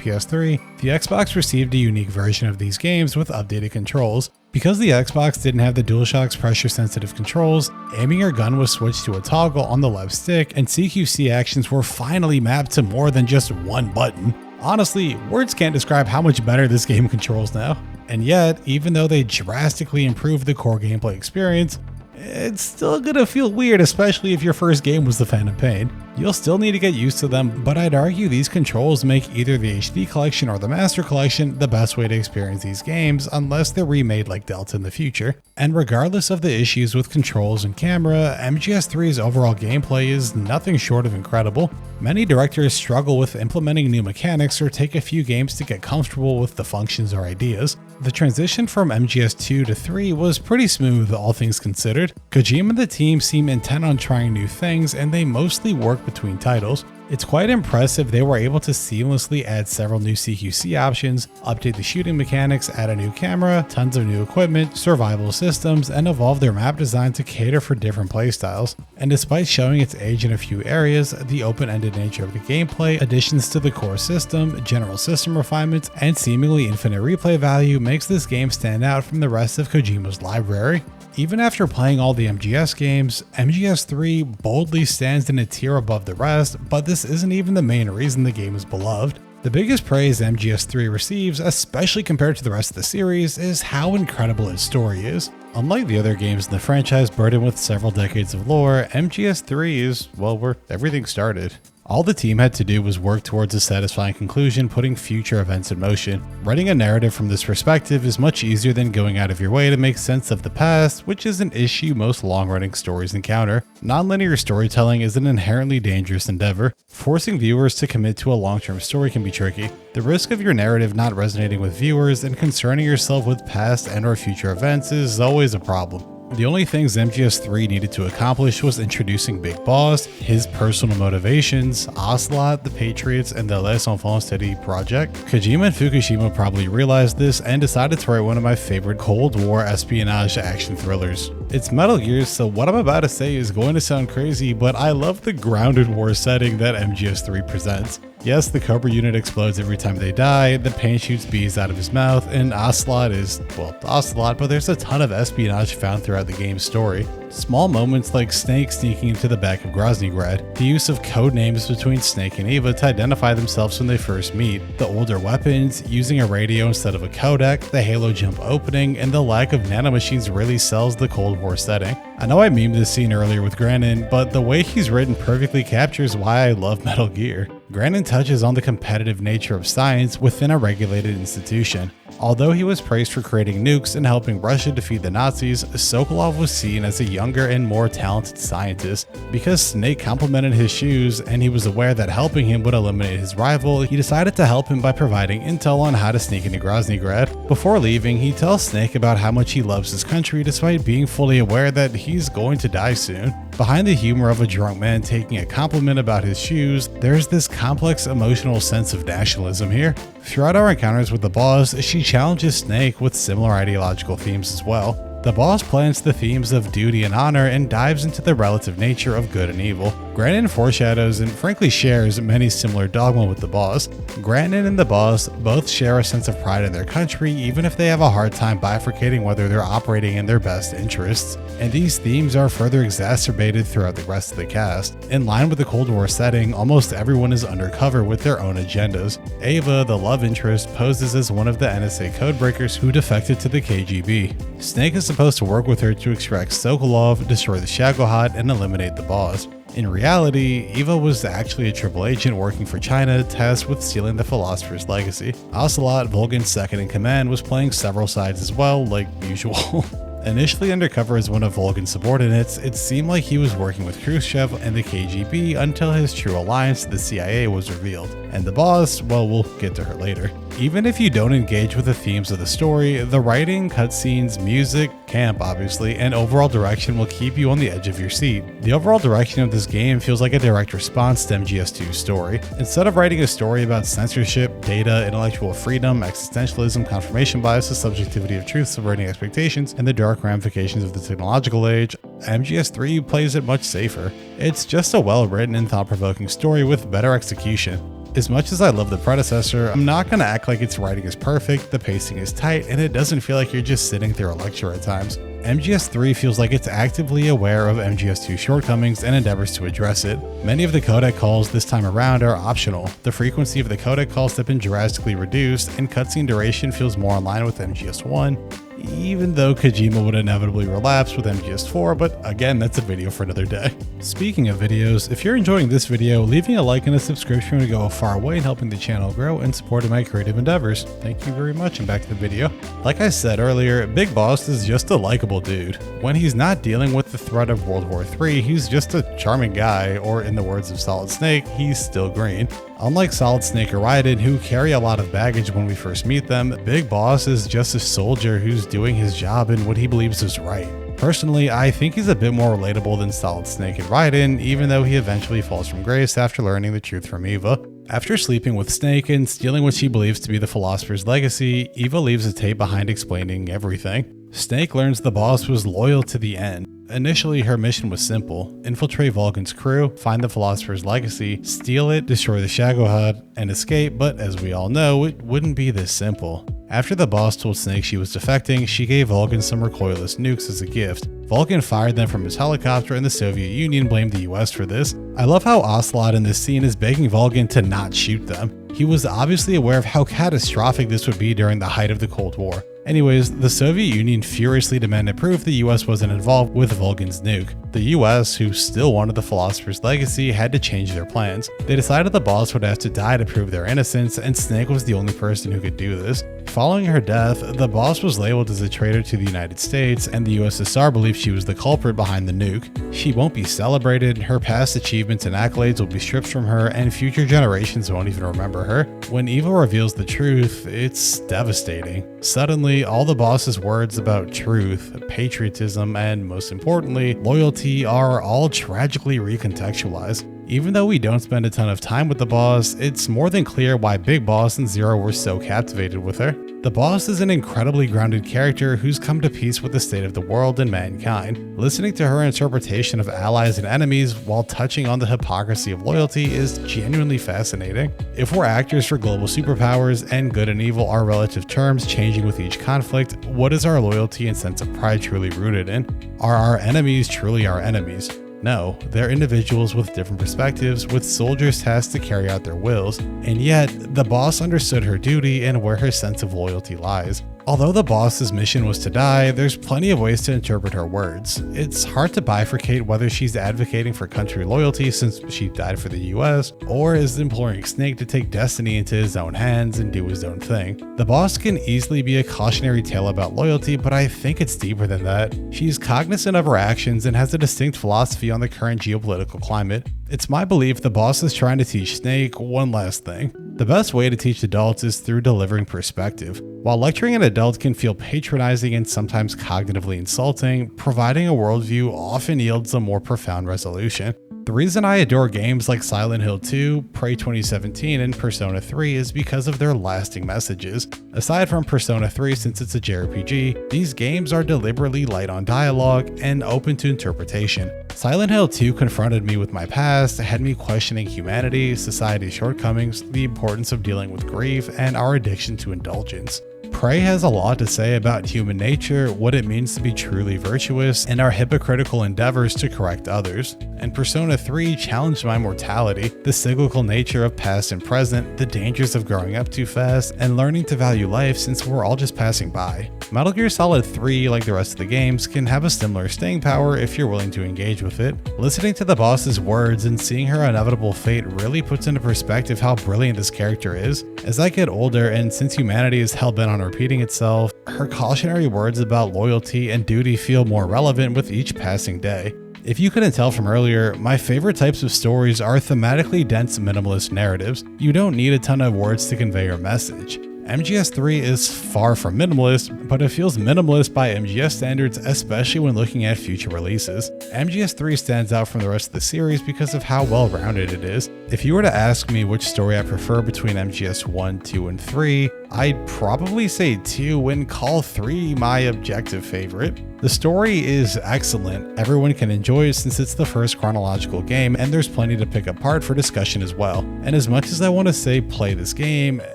PS3, the Xbox received a unique version of these games with updated controls. Because the Xbox didn't have the DualShock's pressure-sensitive controls, aiming your gun was switched to a toggle on the left stick, and CQC actions were finally mapped to more than just one button. Honestly, words can't describe how much better this game controls now. And yet, even though they drastically improved the core gameplay experience, it's still gonna feel weird, especially if your first game was the Phantom Pain. You'll still need to get used to them, but I'd argue these controls make either the HD collection or the Master Collection the best way to experience these games, unless they're remade like Delta in the future. And regardless of the issues with controls and camera, MGS3's overall gameplay is nothing short of incredible. Many directors struggle with implementing new mechanics or take a few games to get comfortable with the functions or ideas. The transition from MGS2 to 3 was pretty smooth, all things considered. Kojima and the team seem intent on trying new things, and they mostly work between titles. It's quite impressive they were able to seamlessly add several new CQC options, update the shooting mechanics, add a new camera, tons of new equipment, survival systems, and evolve their map design to cater for different playstyles. And despite showing its age in a few areas, the open-ended nature of the gameplay, additions to the core system, general system refinements, and seemingly infinite replay value makes this game stand out from the rest of Kojima's library. Even after playing all the MGS games, MGS3 boldly stands in a tier above the rest, but this isn't even the main reason the game is beloved. The biggest praise MGS3 receives, especially compared to the rest of the series, is how incredible its story is. Unlike the other games in the franchise burdened with several decades of lore, MGS3 is, well, where everything started. All the team had to do was work towards a satisfying conclusion, putting future events in motion. Writing a narrative from this perspective is much easier than going out of your way to make sense of the past, which is an issue most long-running stories encounter. Non-linear storytelling is an inherently dangerous endeavor. Forcing viewers to commit to a long-term story can be tricky. The risk of your narrative not resonating with viewers and concerning yourself with past and/or future events is always a problem. The only things MGS3 needed to accomplish was introducing Big Boss, his personal motivations, Ocelot, the Patriots, and the Les Enfants Terribles project. Kojima and Fukushima probably realized this and decided to write one of my favorite Cold War espionage action thrillers. It's Metal Gear, so what I'm about to say is going to sound crazy, but I love the grounded war setting that MGS3 presents. Yes, the Cobra unit explodes every time they die, the paint shoots bees out of his mouth, and Ocelot is, well, Ocelot, but there's a ton of espionage found throughout the game's story. Small moments like Snake sneaking into the back of Groznygrad, the use of code names between Snake and Eva to identify themselves when they first meet, the older weapons, using a radio instead of a codec, the Halo jump opening, and the lack of nanomachines really sells the Cold War setting. I know I memed this scene earlier with Granin, but the way he's written perfectly captures why I love Metal Gear. Granin touches on the competitive nature of science within a regulated institution. Although he was praised for creating nukes and helping Russia defeat the Nazis, Sokolov was seen as a younger and more talented scientist. Because Snake complimented his shoes and he was aware that helping him would eliminate his rival, he decided to help him by providing intel on how to sneak into Groznygrad. Before leaving, he tells Snake about how much he loves his country despite being fully aware that he's going to die soon. Behind the humor of a drunk man taking a compliment about his shoes, there's this complex emotional sense of nationalism here. Throughout our encounters with the boss, she challenges Snake with similar ideological themes as well. The boss plants the themes of duty and honor and dives into the relative nature of good and evil. Granin foreshadows and frankly shares many similar dogma with the boss. Granin and the boss both share a sense of pride in their country even if they have a hard time bifurcating whether they're operating in their best interests. And these themes are further exacerbated throughout the rest of the cast. In line with the Cold War setting, almost everyone is undercover with their own agendas. Ava, the love interest, poses as one of the NSA codebreakers who defected to the KGB. Snake is supposed to work with her to extract Sokolov, destroy the Shagohod, and eliminate the boss. In reality, Eva was actually a triple agent working for China tasked with stealing the Philosopher's legacy. Ocelot, Volgan's second in command, was playing several sides as well, like usual. Initially undercover as one of Volgan's subordinates, it seemed like he was working with Khrushchev and the KGB until his true alliance to the CIA was revealed. And the boss, well, we'll get to her later. Even if you don't engage with the themes of the story, the writing, cutscenes, music, camp obviously, and overall direction will keep you on the edge of your seat. The overall direction of this game feels like a direct response to MGS2's story. Instead of writing a story about censorship, data, intellectual freedom, existentialism, confirmation bias, the subjectivity of truth, subverting expectations, and the dark ramifications of the technological age, MGS3 plays it much safer. It's just a well-written and thought-provoking story with better execution. As much as I love the predecessor, I'm not going to act like its writing is perfect, the pacing is tight, and it doesn't feel like you're just sitting through a lecture at times. MGS3 feels like it's actively aware of MGS2's shortcomings and endeavors to address it. Many of the codec calls this time around are optional. The frequency of the codec calls have been drastically reduced, and cutscene duration feels more in line with MGS1, even though Kojima would inevitably relapse with MGS4, but again, that's a video for another day. Speaking of videos, if you're enjoying this video, leaving a like and a subscription would go a far way in helping the channel grow and supporting my creative endeavors. Thank you very much, and back to the video. Like I said earlier, Big Boss is just a likable dude. When he's not dealing with the threat of World War III, he's just a charming guy, or in the words of Solid Snake, he's still green. Unlike Solid Snake or Raiden, who carry a lot of baggage when we first meet them, Big Boss is just a soldier who's doing his job in what he believes is right. Personally, I think he's a bit more relatable than Solid Snake and Raiden, even though he eventually falls from grace after learning the truth from Eva. After sleeping with Snake and stealing what she believes to be the Philosopher's legacy, Eva leaves a tape behind explaining everything. Snake learns the boss was loyal to the end. Initially, her mission was simple: infiltrate Volgan's crew, find the Philosopher's legacy, steal it, destroy the Shagohod, and escape, but as we all know, it wouldn't be this simple. After the boss told Snake she was defecting, she gave Vulcan some recoilless nukes as a gift. Vulcan fired them from his helicopter and the Soviet Union blamed the US for this. I love how Ocelot in this scene is begging Vulcan to not shoot them. He was obviously aware of how catastrophic this would be during the height of the Cold War. Anyways, the Soviet Union furiously demanded proof the US wasn't involved with Vulcan's nuke. The US, who still wanted the Philosopher's Legacy, had to change their plans. They decided the boss would have to die to prove their innocence, and Snake was the only person who could do this. Following her death, the boss was labeled as a traitor to the United States, and the USSR believed she was the culprit behind the nuke. She won't be celebrated, her past achievements and accolades will be stripped from her, and future generations won't even remember her. When evil reveals the truth, it's devastating. Suddenly, all the boss's words about truth, patriotism, and most importantly, loyalty are all tragically recontextualized. Even though we don't spend a ton of time with the boss, it's more than clear why Big Boss and Zero were so captivated with her. The boss is an incredibly grounded character who's come to peace with the state of the world and mankind. Listening to her interpretation of allies and enemies while touching on the hypocrisy of loyalty is genuinely fascinating. If we're actors for global superpowers and good and evil are relative terms changing with each conflict, what is our loyalty and sense of pride truly rooted in? Are our enemies truly our enemies? No, they're individuals with different perspectives, with soldiers tasked to carry out their wills, and yet, the boss understood her duty and where her sense of loyalty lies. Although the boss's mission was to die, there's plenty of ways to interpret her words. It's hard to bifurcate whether she's advocating for country loyalty since she died for the US, or is imploring Snake to take destiny into his own hands and do his own thing. The boss can easily be a cautionary tale about loyalty, but I think it's deeper than that. She's cognizant of her actions and has a distinct philosophy on the current geopolitical climate. It's my belief the boss is trying to teach Snake one last thing. The best way to teach adults is through delivering perspective. While lecturing an adult can feel patronizing and sometimes cognitively insulting, providing a worldview often yields a more profound resolution. The reason I adore games like Silent Hill 2, Prey 2017, and Persona 3 is because of their lasting messages. Aside from Persona 3, since it's a JRPG, these games are deliberately light on dialogue and open to interpretation. Silent Hill 2 confronted me with my past, had me questioning humanity, society's shortcomings, the importance of dealing with grief, and our addiction to indulgence. Prey has a lot to say about human nature, what it means to be truly virtuous, and our hypocritical endeavors to correct others. And Persona 3 challenged my mortality, the cyclical nature of past and present, the dangers of growing up too fast, and learning to value life since we're all just passing by. Metal Gear Solid 3, like the rest of the games, can have a similar staying power if you're willing to engage with it. Listening to the boss's words and seeing her inevitable fate really puts into perspective how brilliant this character is. As I get older, and since humanity is hell-bent on repeating itself, her cautionary words about loyalty and duty feel more relevant with each passing day. If you couldn't tell from earlier, my favorite types of stories are thematically dense minimalist narratives. You don't need a ton of words to convey your message. MGS3 is far from minimalist, but it feels minimalist by MGS standards, especially when looking at future releases. MGS3 stands out from the rest of the series because of how well-rounded it is. If you were to ask me which story I prefer between MGS 1, 2, and 3, I'd probably say 2 and call 3 my objective favorite. The story is excellent, everyone can enjoy it since it's the first chronological game, and there's plenty to pick apart for discussion as well. And as much as I want to say play this game,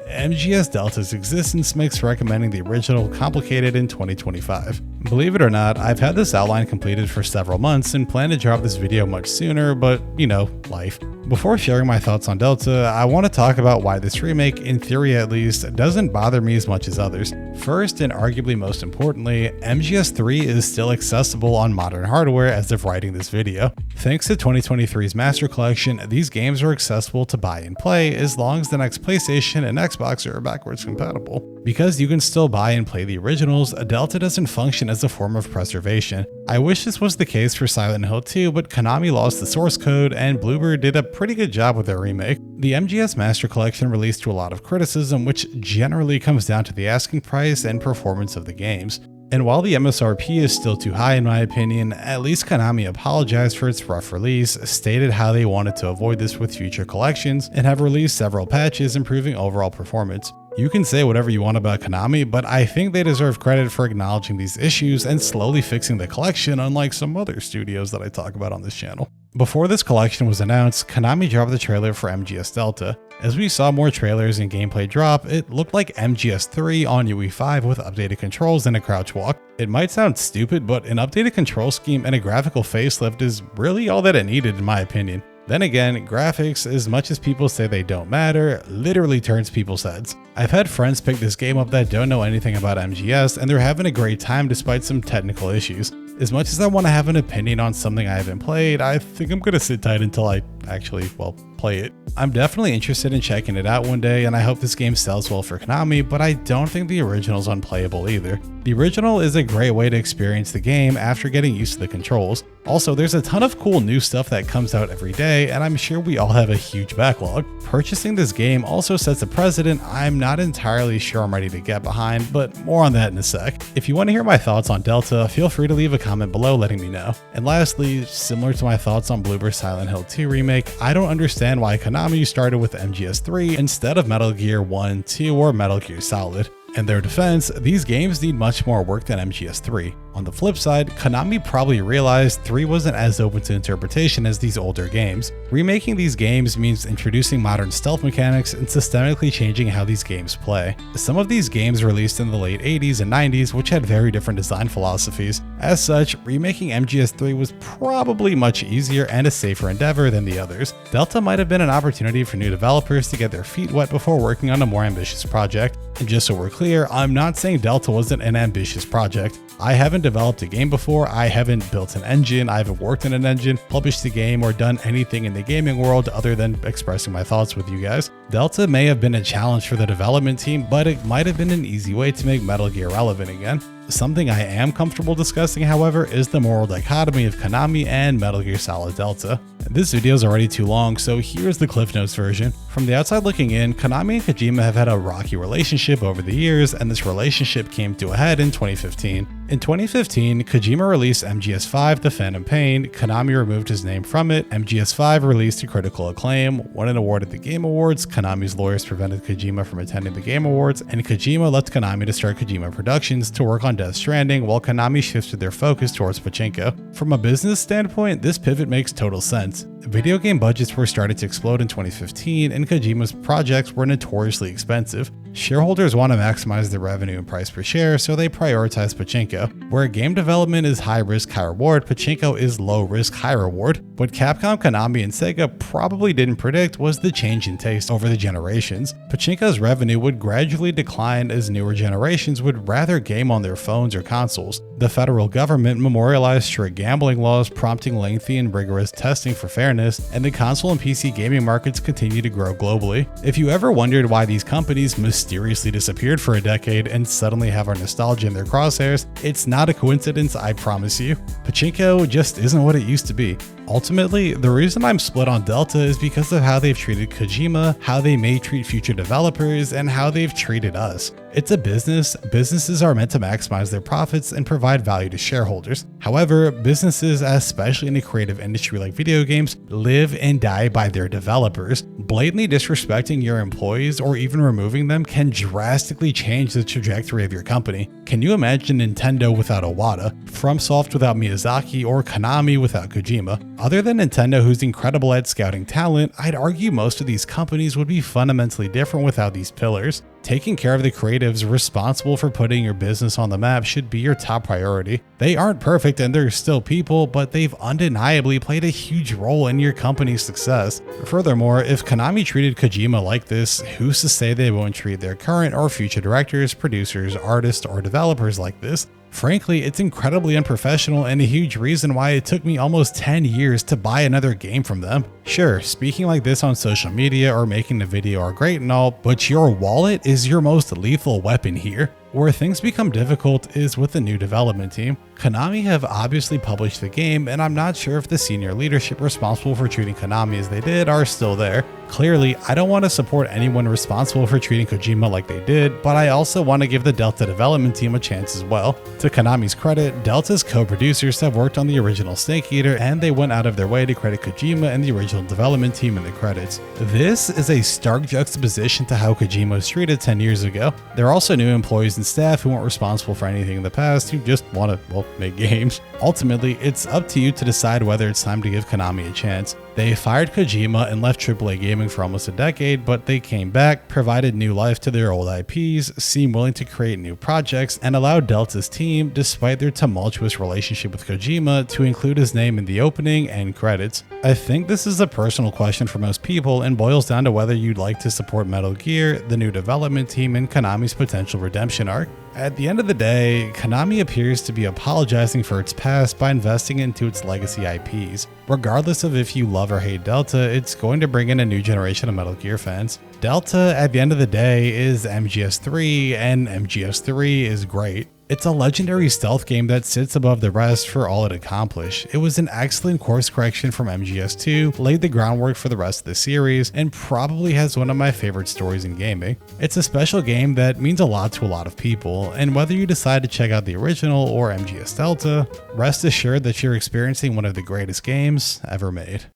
MGS Delta's existence makes recommending the original complicated in 2025. Believe it or not, I've had this outline completed for several months and plan to drop this video much sooner, but you know, life. Before sharing my thoughts on Delta, I want to talk about why this remake, in theory at least, doesn't bother me as much as others. First, and arguably most importantly, MGS3 is still accessible on modern hardware as of writing this video. Thanks to 2023's Master Collection, these games are accessible to buy and play as long as the next PlayStation and Xbox are backwards compatible. Because you can still buy and play the originals, Delta doesn't function as a form of preservation. I wish this was the case for Silent Hill 2, but Konami lost the source code and Bluebird did a pretty good job with their remake. The MGS Master Collection released to a lot of criticism, which generally comes down to the asking price and performance of the games. And while the MSRP is still too high in my opinion, at least Konami apologized for its rough release, stated how they wanted to avoid this with future collections, and have released several patches improving overall performance. You can say whatever you want about Konami, but I think they deserve credit for acknowledging these issues and slowly fixing the collection, unlike some other studios that I talk about on this channel. Before this collection was announced, Konami dropped the trailer for MGS Delta. As we saw more trailers and gameplay drop, it looked like MGS3 on UE5 with updated controls and a crouch walk. It might sound stupid, but an updated control scheme and a graphical facelift is really all that it needed in my opinion. Then again, graphics, as much as people say they don't matter, literally turns people's heads. I've had friends pick this game up that don't know anything about MGS and they're having a great time despite some technical issues. As much as I want to have an opinion on something I haven't played, I think I'm going to sit tight until I actually, play it. I'm definitely interested in checking it out one day, and I hope this game sells well for Konami, but I don't think the original's unplayable either. The original is a great way to experience the game after getting used to the controls. Also, there's a ton of cool new stuff that comes out every day, and I'm sure we all have a huge backlog. Purchasing this game also sets a precedent I'm not entirely sure I'm ready to get behind, but more on that in a sec. If you want to hear my thoughts on Delta, feel free to leave a comment below letting me know. And lastly, similar to my thoughts on Bloober's Silent Hill 2 remake, I don't understand why Konami started with MGS3 instead of Metal Gear 1, 2, or Metal Gear Solid. In their defense, these games need much more work than MGS3. On the flip side, Konami probably realized 3 wasn't as open to interpretation as these older games. Remaking these games means introducing modern stealth mechanics and systemically changing how these games play. Some of these games released in the late 80s and 90s which had very different design philosophies. As such, remaking MGS3 was probably much easier and a safer endeavor than the others. Delta might have been an opportunity for new developers to get their feet wet before working on a more ambitious project. And just so we're clear, I'm not saying Delta wasn't an ambitious project. I haven't developed a game before, I haven't built an engine, I haven't worked in an engine, published a game, or done anything in the gaming world other than expressing my thoughts with you guys. Delta may have been a challenge for the development team, but it might have been an easy way to make Metal Gear relevant again. Something I am comfortable discussing, however, is the moral dichotomy of Konami and Metal Gear Solid Delta. This video is already too long, so here's the Cliff Notes version. From the outside looking in, Konami and Kojima have had a rocky relationship over the years, and this relationship came to a head in 2015. In 2015, Kojima released MGS5 The Phantom Pain, Konami removed his name from it, MGS5 released to critical acclaim, won an award at the Game Awards, Konami's lawyers prevented Kojima from attending the Game Awards, and Kojima left Konami to start Kojima Productions to work on Death Stranding while Konami shifted their focus towards pachinko. From a business standpoint, this pivot makes total sense. Video game budgets were starting to explode in 2015, and Kojima's projects were notoriously expensive. Shareholders want to maximize their revenue and price per share, so they prioritize pachinko. Where game development is high risk, high reward, pachinko is low risk, high reward. What Capcom, Konami, and Sega probably didn't predict was the change in taste over the generations. Pachinko's revenue would gradually decline as newer generations would rather game on their phones or consoles. The federal government memorialized strict gambling laws, prompting lengthy and rigorous testing for fairness, and the console and PC gaming markets continue to grow globally. If you ever wondered why these companies mysteriously disappeared for a decade and suddenly have our nostalgia in their crosshairs, it's not a coincidence, I promise you. Pachinko just isn't what it used to be. Ultimately, the reason I'm split on Delta is because of how they've treated Kojima, how they may treat future developers, and how they've treated us. It's a business. Businesses are meant to maximize their profits and provide value to shareholders. However, businesses, especially in a creative industry like video games, live and die by their developers. Blatantly disrespecting your employees or even removing them can drastically change the trajectory of your company. Can you imagine Nintendo without Iwata, FromSoft without Miyazaki, or Konami without Kojima? Other than Nintendo, who's incredible at scouting talent, I'd argue most of these companies would be fundamentally different without these pillars. Taking care of the creatives responsible for putting your business on the map should be your top priority. They aren't perfect and they're still people, but they've undeniably played a huge role in your company's success. Furthermore, if Konami treated Kojima like this, who's to say they won't treat their current or future directors, producers, artists, or developers like this? Frankly, it's incredibly unprofessional and a huge reason why it took me almost 10 years to buy another game from them. Sure, speaking like this on social media or making a video are great and all, but your wallet is your most lethal weapon here. Where things become difficult is with the new development team. Konami have obviously published the game, and I'm not sure if the senior leadership responsible for treating Konami as they did are still there. Clearly, I don't want to support anyone responsible for treating Kojima like they did, but I also want to give the Delta development team a chance as well. To Konami's credit, Delta's co-producers have worked on the original Snake Eater, and they went out of their way to credit Kojima and the original development team in the credits. This is a stark juxtaposition to how Kojima was treated 10 years ago. There are also new employees and staff who weren't responsible for anything in the past, who just want to, well, make games. Ultimately, it's up to you to decide whether it's time to give Konami a chance. They fired Kojima and left AAA gaming for almost a decade, but they came back, provided new life to their old IPs, seemed willing to create new projects, and allowed Delta's team, despite their tumultuous relationship with Kojima, to include his name in the opening and credits. I think this is a personal question for most people and boils down to whether you'd like to support Metal Gear, the new development team, and Konami's potential redemption arc. At the end of the day, Konami appears to be apologizing for its past by investing into its legacy IPs. Regardless of if you love or hate Delta, it's going to bring in a new generation of Metal Gear fans. Delta, at the end of the day, is MGS3, and MGS3 is great. It's a legendary stealth game that sits above the rest for all it accomplished. It was an excellent course correction from MGS2, laid the groundwork for the rest of the series, and probably has one of my favorite stories in gaming. It's a special game that means a lot to a lot of people, and whether you decide to check out the original or MGS Delta, rest assured that you're experiencing one of the greatest games ever made.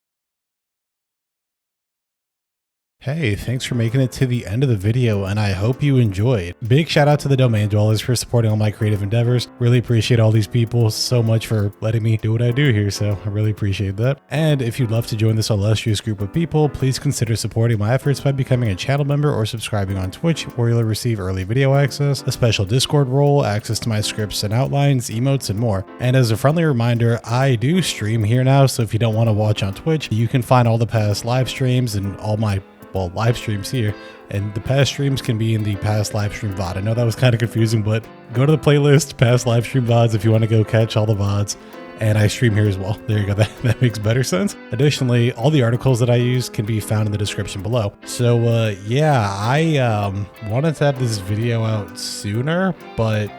Hey, thanks for making it to the end of the video, and I hope you enjoyed. Big shout out to the Domain Dwellers for supporting all my creative endeavors. Really appreciate all these people so much for letting me do what I do here, so I really appreciate that. And if you'd love to join this illustrious group of people, please consider supporting my efforts by becoming a channel member or subscribing on Twitch, where you'll receive early video access, a special Discord role, access to my scripts and outlines, emotes, and more. And as a friendly reminder, I do stream here now, so if you don't want to watch on Twitch, you can find all the past live streams and all my live streams here, and the past streams can be in the past live stream VOD. I know that was kind of confusing, but go to the playlist, past live stream VODs, if you want to go catch all the VODs, and I stream here as well. There you go, that makes better sense. Additionally, all the articles that I use can be found in the description below. So yeah, I wanted to have this video out sooner, but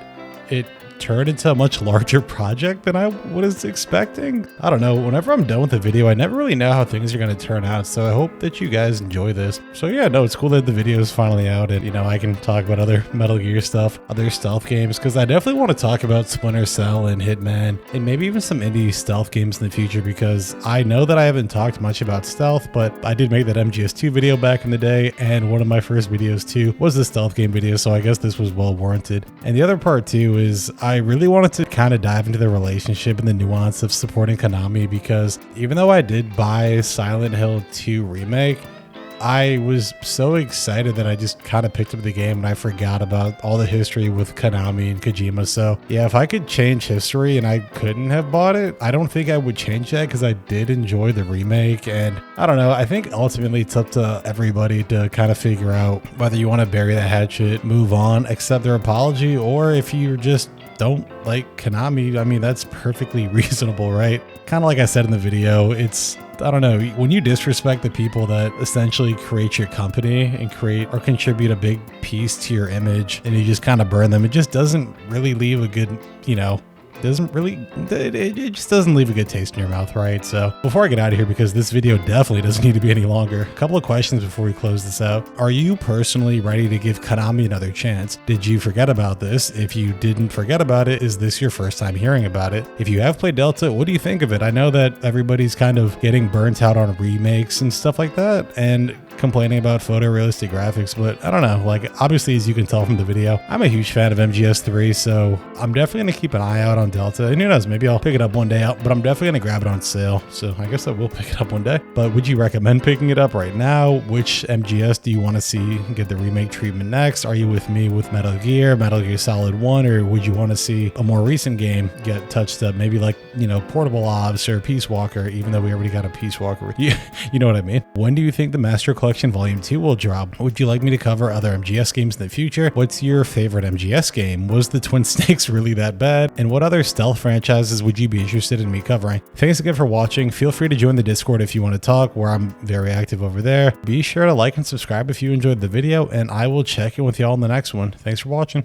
it turned into a much larger project than I was expecting. I don't know, whenever I'm done with the video, I never really know how things are going to turn out, so I hope that you guys enjoy this. So yeah, no, it's cool that the video is finally out, and I can talk about other Metal Gear stuff, other stealth games, because I definitely want to talk about Splinter Cell and Hitman, and maybe even some indie stealth games in the future, because I know that I haven't talked much about stealth, but I did make that MGS2 video back in the day, and one of my first videos too was the stealth game video, so I guess this was well warranted. And the other part too is I really wanted to kind of dive into the relationship and the nuance of supporting Konami, because even though I did buy Silent Hill 2 Remake, I was so excited that I just kind of picked up the game and I forgot about all the history with Konami and Kojima. So yeah, if I could change history and I couldn't have bought it, I don't think I would change that, because I did enjoy the remake. And I don't know, I think ultimately it's up to everybody to kind of figure out whether you want to bury the hatchet, move on, accept their apology, or if you just don't like Konami, I mean, that's perfectly reasonable, right? Kind of like I said in the video, it's, I don't know, when you disrespect the people that essentially create your company and create or contribute a big piece to your image, and you just kind of burn them, it just doesn't really leave a good, it just doesn't leave a good taste in your mouth, right? So before I get out of here, because this video definitely doesn't need to be any longer, a couple of questions before we close this out. Are you personally ready to give Konami another chance? Did you forget about this? If you didn't forget about it, is this your first time hearing about it? If you have played Delta, what do you think of it? I know that everybody's kind of getting burnt out on remakes and stuff like that, and complaining about photorealistic graphics, but I don't know, like, obviously, as you can tell from the video, I'm a huge fan of MGS3, so I'm definitely going to keep an eye out on Delta, and who knows, maybe I'll pick it up one day out, but I'm definitely going to grab it on sale, so I guess I will pick it up one day. But would you recommend picking it up right now? Which MGS do you want to see get the remake treatment next? Are you with me with Metal Gear Solid 1, or would you want to see a more recent game get touched up, maybe like, Portable Ops or Peace Walker, even though we already got a Peace Walker? You know what I mean? When do you think the Master Collection Volume 2 will drop? Would you like me to cover other MGS games in the future? What's your favorite MGS game? Was the Twin Snakes really that bad? And what other stealth franchises would you be interested in me covering? Thanks again for watching. Feel free to join the Discord if you want to talk, where I'm very active over there. Be sure to like and subscribe if you enjoyed the video, and I will check in with y'all in the next one. Thanks for watching.